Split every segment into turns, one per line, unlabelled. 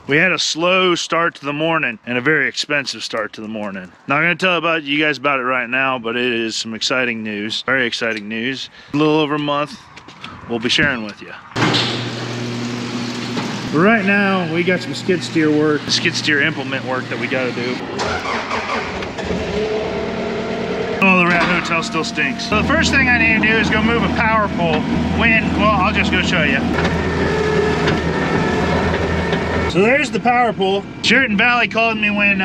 We had a slow start to the morning and a very expensive start to the morning. Not gonna tell you guys about it right now, but it is some exciting news, very exciting news. A little over a month, we'll be sharing with you. Right now, we got some skid steer work, skid steer implement work that we gotta do. Oh, the rat hotel still stinks. So the first thing I need to do is go move a power pole. Well, I'll just go show you. So there's the power pole. Sheraton Valley called me when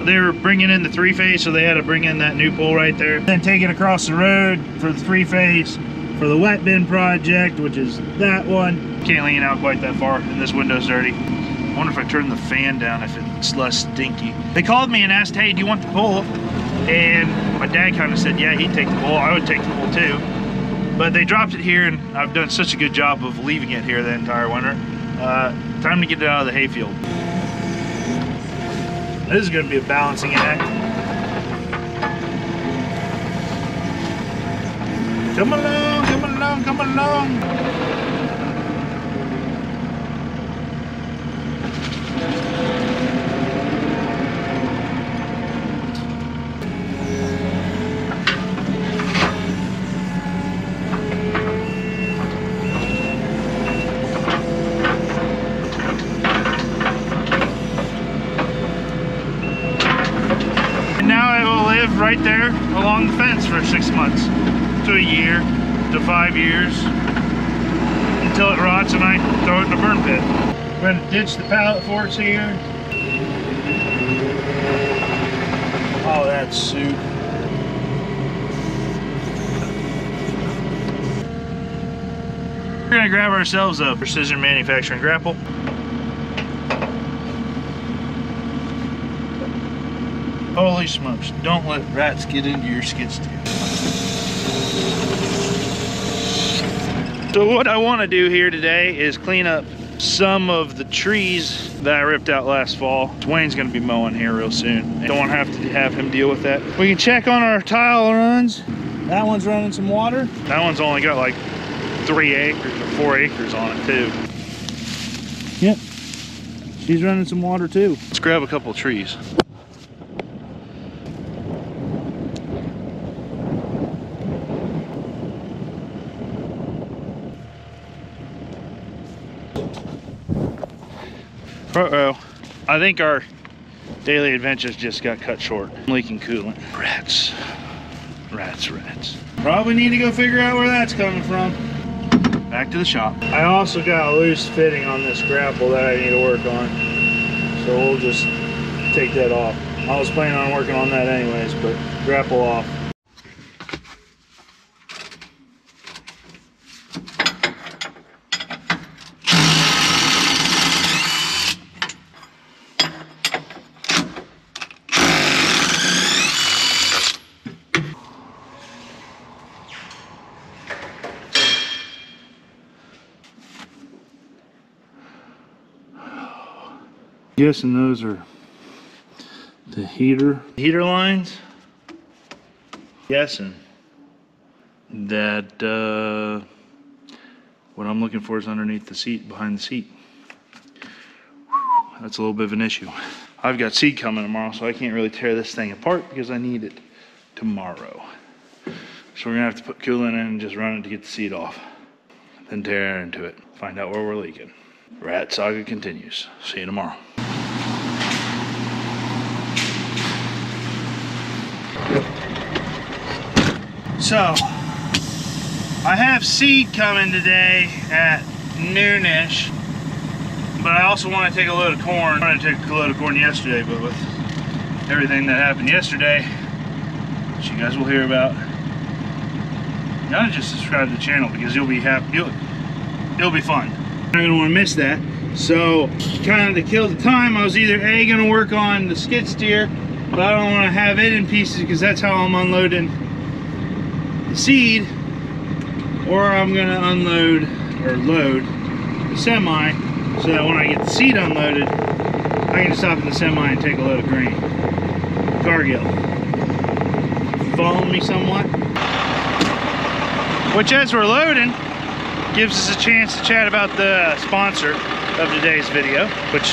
they were bringing in the 3-phase, so they had to bring in that new pole right there. Then take it across the road for the 3-phase for the wet bin project, which is that one. Can't lean out quite that far, and this window's dirty. I wonder if I turn the fan down if it's less stinky. They called me and asked, hey, do you want the pole? And my dad kind of said, yeah, he'd take the pole. I would take the pole too. But they dropped it here, and I've done such a good job of leaving it here the entire winter. Time to get it out of the hayfield. This is going to be a balancing act. Come along, come along, come along. Right there along the fence for 6 months to a year to 5 years until it rots and I throw it in a burn pit. We're going to ditch the pallet forks here. Oh, that's soup. We're going to grab ourselves a precision manufacturing grapple. Holy smokes, don't let rats get into your skid steer. So what I want to do here today is clean up some of the trees that I ripped out last fall. Dwayne's going to be mowing here real soon. Don't want to have him deal with that. We can check on our tile runs. That one's running some water. That one's only got like 3 acres or 4 acres on it too. Yep, she's running some water too. Let's grab a couple of trees. Uh-oh. I think our daily adventures just got cut short. I'm leaking coolant. Rats. Rats, rats. Probably need to go figure out where that's coming from. Back to the shop. I also got a loose fitting on this grapple that I need to work on. So we'll just take that off. I was planning on working on that anyways, but grapple off. Guessing those are the heater lines. Guessing that what I'm looking for is underneath the seat, behind the seat. That's a little bit of an issue. I've got seed coming tomorrow, so I can't really tear this thing apart because I need it tomorrow. So we're gonna have to put coolant in and just run it to get the seed off, then tear into it, find out where we're leaking. Rat saga continues. See you tomorrow. So, I have seed coming today at noonish, but I also want to take a load of corn. I wanted to take a load of corn yesterday, but with everything that happened yesterday, which you guys will hear about, you gotta just subscribe to the channel because you'll be happy. It'll be fun. You're not gonna want to miss that. So, kind of to kill the time, I was either A, gonna work on the skid steer, but I don't want to have it in pieces because that's how I'm unloading the seed, or I'm gonna unload or load the semi so that when I get the seed unloaded, I can stop in the semi and take a load of grain. Cargill. Following me somewhat? Which as we're loading, gives us a chance to chat about the sponsor of today's video, which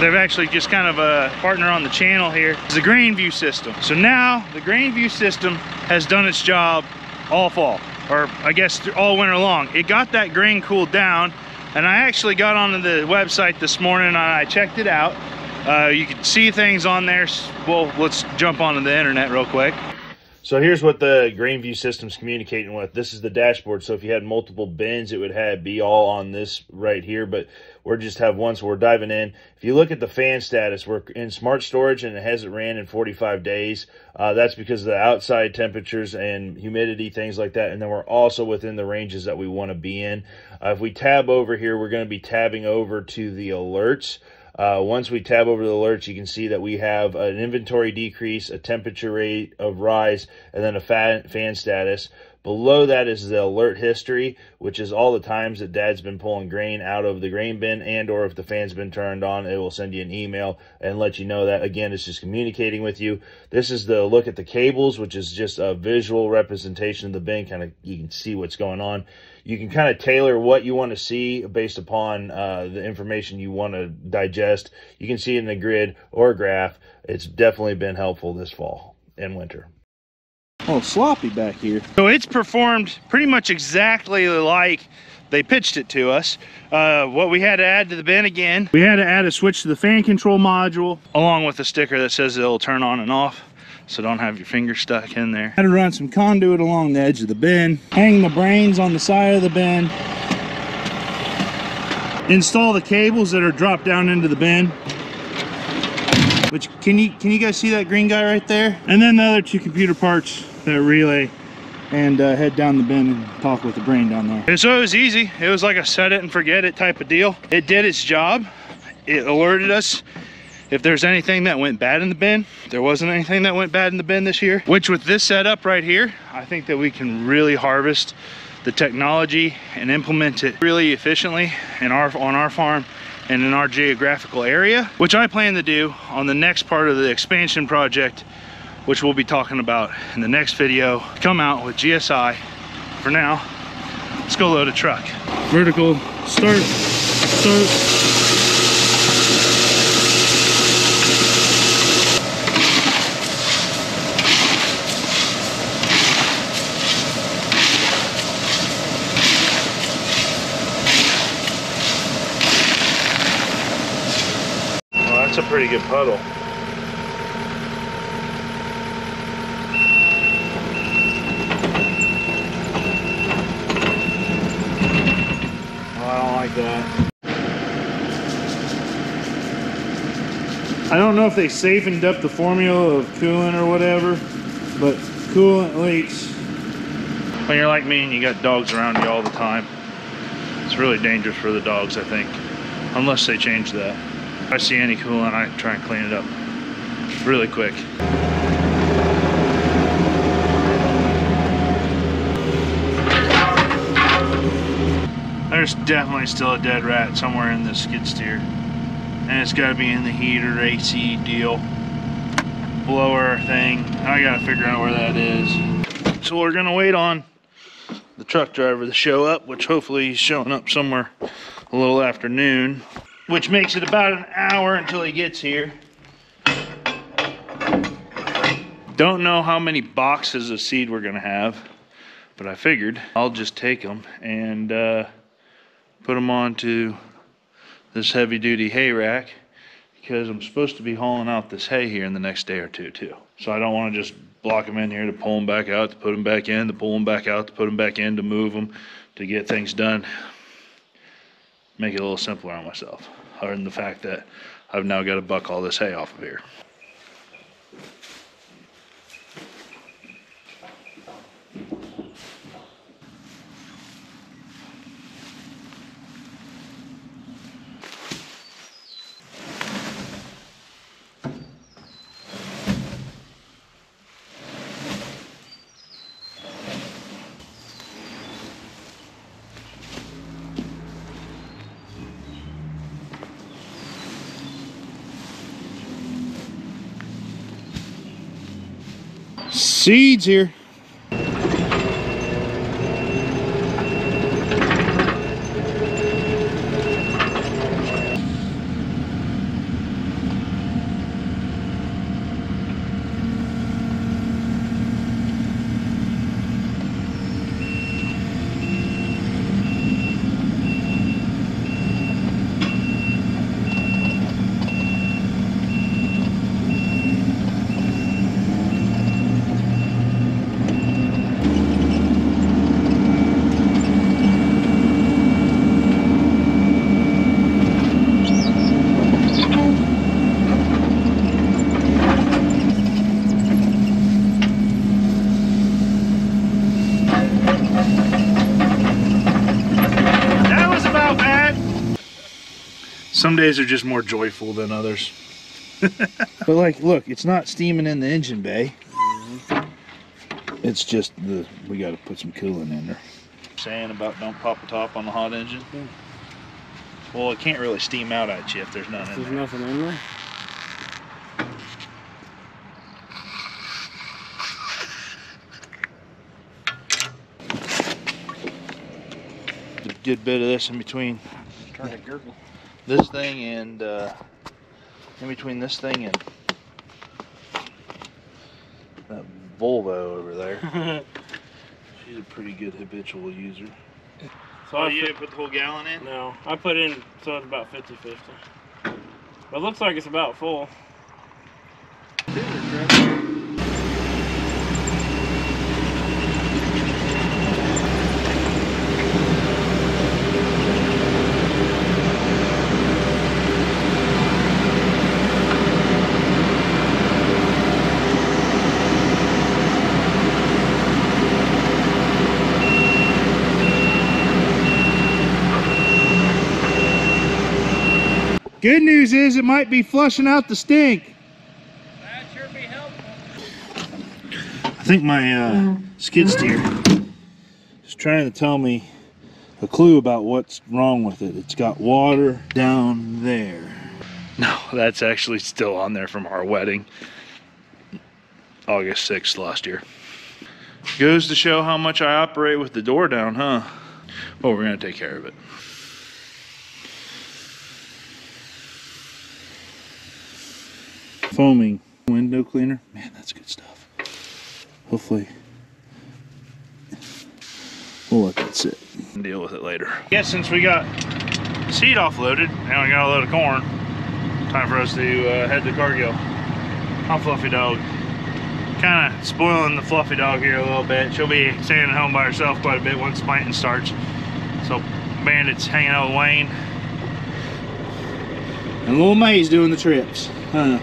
they've actually just kind of a partner on the channel here. It's the GrainVue system. So now the GrainVue system has done its job all fall, or I guess all winter long. It got that grain cooled down, and I actually got onto the website this morning and I checked it out. You can see things on there. Well, let's jump onto the internet real quick. So here's what the GrainVue system's communicating with. This is the dashboard. So if you had multiple bins, it would be all on this right here, but we're just have one, so we're diving in. If you look at the fan status, we're in smart storage and it hasn't ran in 45 days. That's because of the outside temperatures and humidity, things like that. And then we're also within the ranges that we want to be in. If we tab over here, we're going to be tabbing over to the alerts. Once we tab over the alerts, you can see that we have an inventory decrease, a temperature rate of rise, and then a fan status. Below that is the alert history, which is all the times that Dad's been pulling grain out of the grain bin, and or if the fan's been turned on, it will send you an email and let you know that. Again, it's just communicating with you. This is the look at the cables, which is just a visual representation of the bin. Kind of, you can see what's going on. You can kind of tailor what you want to see based upon the information you want to digest. You can see it in the grid or graph. It's definitely been helpful this fall and winter.
A little sloppy back here.
So it's performed pretty much exactly like they pitched it to us. What we had to add to the bin again, we had to add a switch to the fan control module, along with a sticker that says it'll turn on and off, so don't have your finger stuck in there.
Had to run some conduit along the edge of the bin, hang the brains on the side of the bin, install the cables that are dropped down into the bin. Which, can you guys see that green guy right there? And then the other two computer parts that relay and head down the bin and talk with the brain down there.
And so it was easy. It was like a set it and forget it type of deal. It did its job. It alerted us if there's anything that went bad in the bin. There wasn't anything that went bad in the bin this year, which with this setup right here, I think that we can really harvest the technology and implement it really efficiently on our farm and in our geographical area, which I plan to do on the next part of the expansion project, which we'll be talking about in the next video. Come out with GSI. For now, let's go load a truck.
Vertical, start.
That's a pretty good puddle.
Oh, I don't like that. I don't know if they safened up the formula of coolant or whatever, but coolant leaks.
When you're like me and you got dogs around you all the time, it's really dangerous for the dogs, I think, unless they change that. If I see any coolant, I try and clean it up really quick. There's definitely still a dead rat somewhere in this skid steer, and it's got to be in the heater AC deal, blower thing. I got to figure out where that is. So we're gonna wait on the truck driver to show up, which hopefully he's showing up somewhere a little after noon, which makes it about an hour until he gets here. Don't know how many boxes of seed we're gonna have, but I figured I'll just take them and put them onto this heavy duty hay rack, because I'm supposed to be hauling out this hay here in the next day or two too. So I don't want to just block them in here to pull them back out, to put them back in, to pull them back out, to put them back in, to move them, to get things done. Make it a little simpler on myself, other than the fact that I've now got to buck all this hay off of here.
Seeds here.
Some days are just more joyful than others.
But like, look, it's not steaming in the engine bay. It's just we got to put some coolant in there. Saying about don't pop the top on the hot engine. Well, it can't really steam out at you if there's none in there.
There's nothing in there.
A good bit of this in between
Trying to gurgle.
this thing and in between this thing and that Volvo over there. She's a pretty good habitual user.
So
you didn't put the whole gallon in?
No, I put in, so it's about 50-50. But it looks like it's about full.
Good news is it might be flushing out the stink.
That sure be helpful.
I think my skid steer is trying to tell me a clue about what's wrong with it. It's got water down there. No, that's actually still on there from our wedding. August 6th last year. Goes to show how much I operate with the door down, huh? Well, we're gonna take care of it. Foaming window cleaner. Man, that's good stuff. Hopefully we'll let that sit and deal with it later. Yeah, since we got seed offloaded and we got a load of corn, time for us to head to Cargill. I'm Fluffy Dog. Kind of spoiling the Fluffy Dog here a little bit. She'll be staying at home by herself quite a bit once planting starts. So Bandit's hanging out with Wayne. And little May's doing the trips. Huh.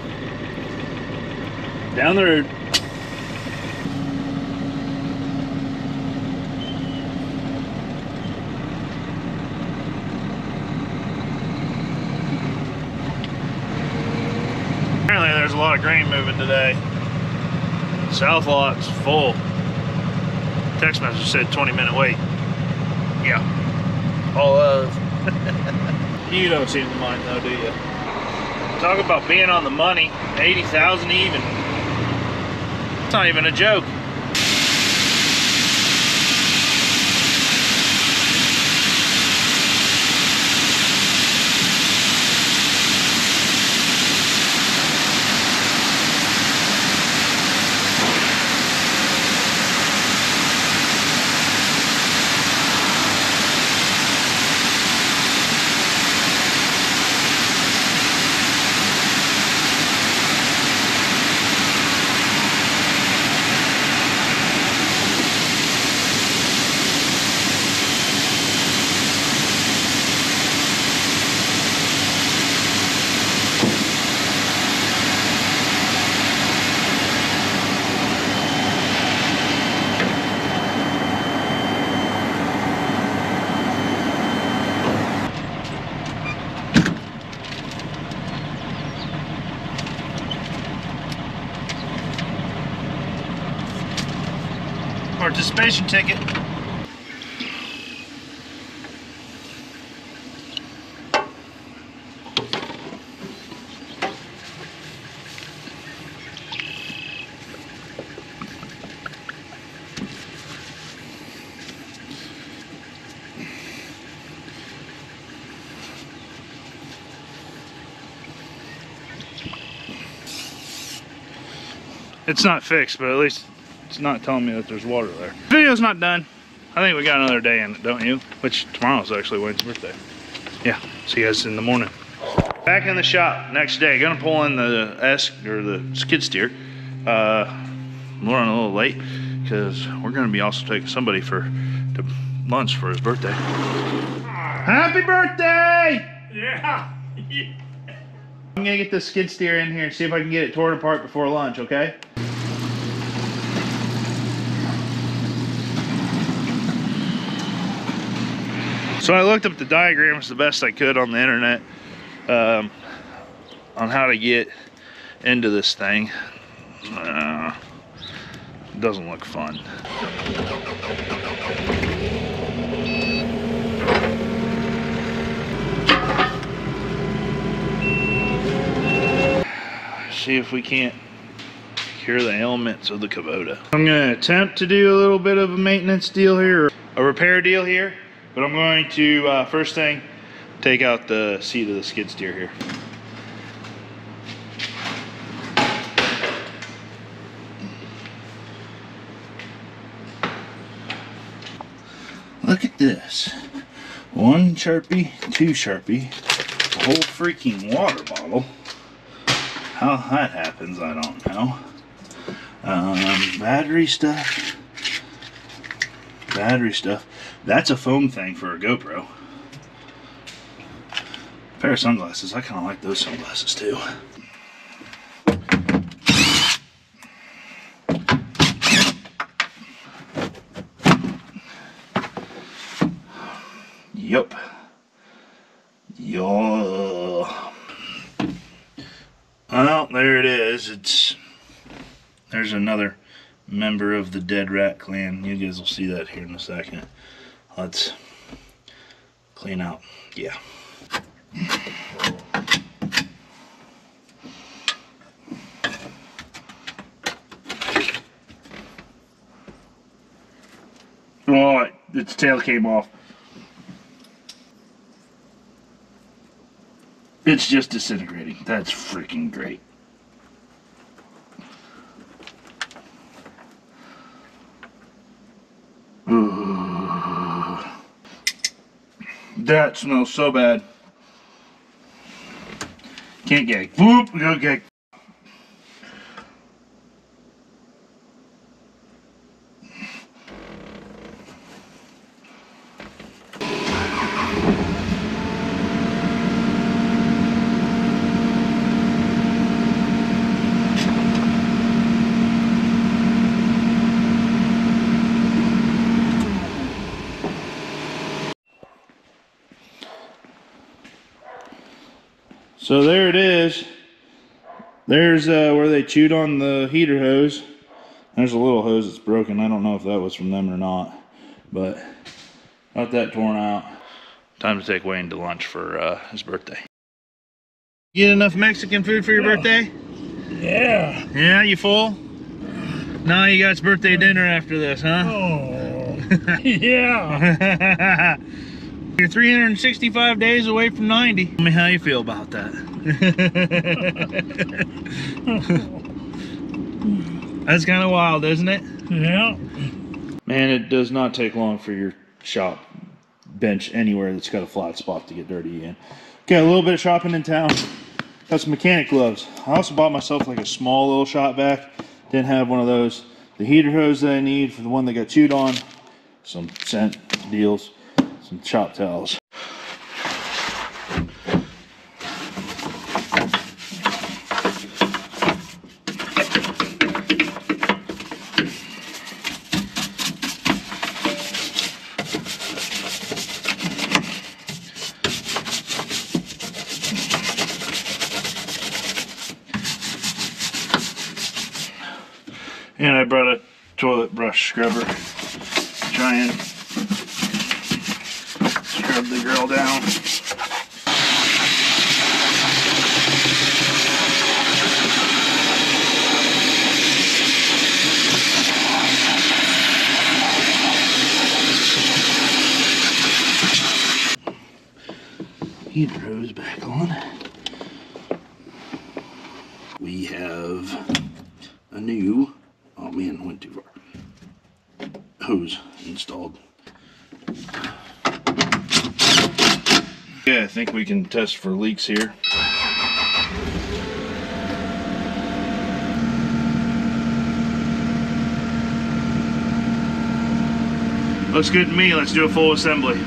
Down the road. Apparently there's a lot of grain moving today. South lot's full. Text message said 20-minute wait. Yeah. All of. You don't seem to mind though, do you? Talk about being on the money. 80,000 even. It's not even a joke. Participation ticket. It's not fixed, but at least it's not telling me that there's water there. The video's not done. I think we got another day in it, don't you? Which tomorrow's actually Wayne's birthday. Yeah, see you guys in the morning. Back in the shop next day. Gonna pull in the skid steer. We're running a little late because we're gonna be also taking somebody to lunch for his birthday. Happy birthday!
Yeah.
I'm gonna get this skid steer in here and see if I can get it torn apart before lunch, okay? So I looked up the diagrams the best I could on the internet. on how to get into this thing. Doesn't look fun. See if we can't cure the ailments of the Kubota. I'm going to attempt to do a little bit of a maintenance deal here, a repair deal here, but I'm going to first thing take out the seat of the skid steer here. Look at this. 1 Sharpie, 2 Sharpie, a whole freaking water bottle. How that happens, I don't know. Battery stuff. Battery stuff. That's a foam thing for a GoPro. A pair of sunglasses. I kind of like those sunglasses too. Yup. Yo. Well, there it is. There's another member of the Dead Rat clan. You guys will see that here in a second. Let's clean out. Yeah. Oh, its tail came off. It's just disintegrating. That's freaking great. Ooh. That smells so bad. Can't gag. Whoop, we go gag. So there it is. There's where they chewed on the heater hose. There's a little hose that's broken. I don't know if that was from them or not, but got that torn out. Time to take Wayne to lunch for his birthday. You get enough Mexican food for your birthday?
Yeah.
Yeah, you full? Now you got birthday dinner after this, huh?
Oh, yeah.
You're 365 days away from 90. Tell me how you feel about that. That's kind of wild, isn't it?
Yeah.
Man, it does not take long for your shop bench anywhere that's got a flat spot to get dirty in. Okay, a little bit of shopping in town. Got some mechanic gloves. I also bought myself like a small little shop vac. Didn't have one of those. The heater hose that I need for the one that got chewed on. Some scent deals. Some chop towels. And I brought a toilet brush scrubber. Try and scrub the grill down. Heater hose back on. We have a new, oh man, went too far, hose installed. Yeah, I think we can test for leaks here. Looks good to me. Let's do a full assembly.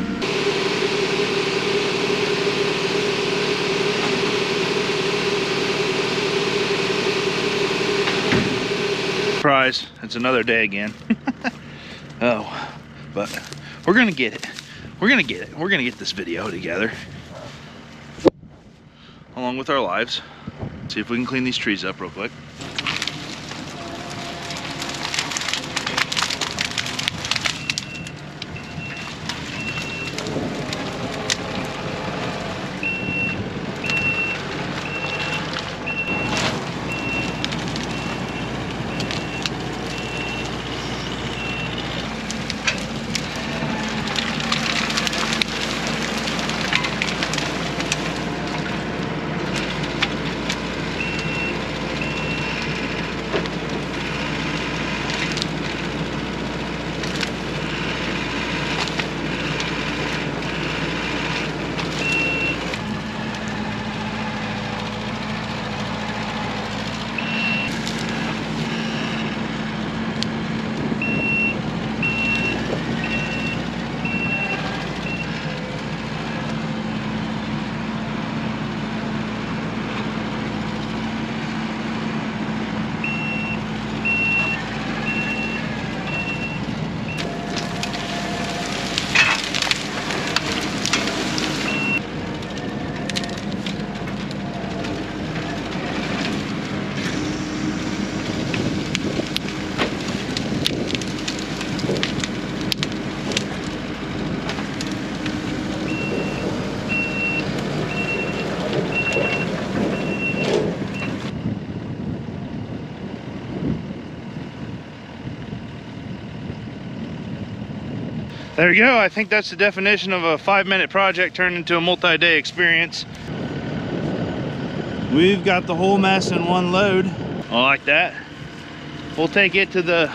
Surprise, it's another day again. Oh, but we're gonna get it. We're gonna get it. We're gonna get this video together. along with our lives. See if we can clean these trees up real quick. There you go. I think that's the definition of a 5-minute project turned into a multi-day experience. We've got the whole mess in one load. I like that. We'll take it to the,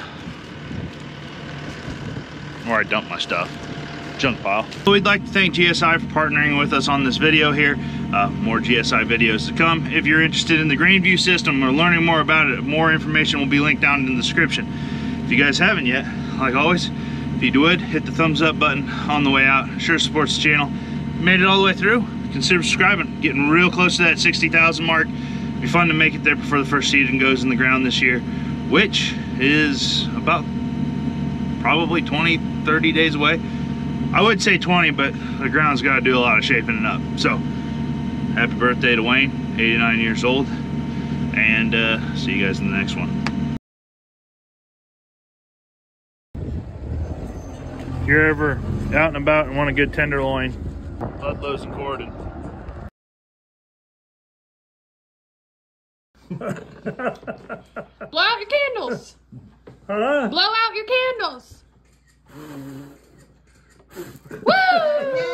where I dump my stuff, junk pile. We'd like to thank GSI for partnering with us on this video here. More GSI videos to come. If you're interested in the GrainVue system or learning more about it, more information will be linked down in the description. If you guys haven't yet, like always, if you would, hit the thumbs up button on the way out. Sure supports the channel. Made it all the way through, consider subscribing. Getting real close to that 60,000 mark. It'd be fun to make it there before the first seeding goes in the ground this year, which is about probably 20, 30 days away. I would say 20, but the ground's got to do a lot of shaping it up. So, happy birthday to Wayne, 89 years old, and see you guys in the next one. If you're ever out and about and want a good tenderloin, Ludlow's and Corden.
Blow out your candles.
Huh?
Blow out your candles. Woo!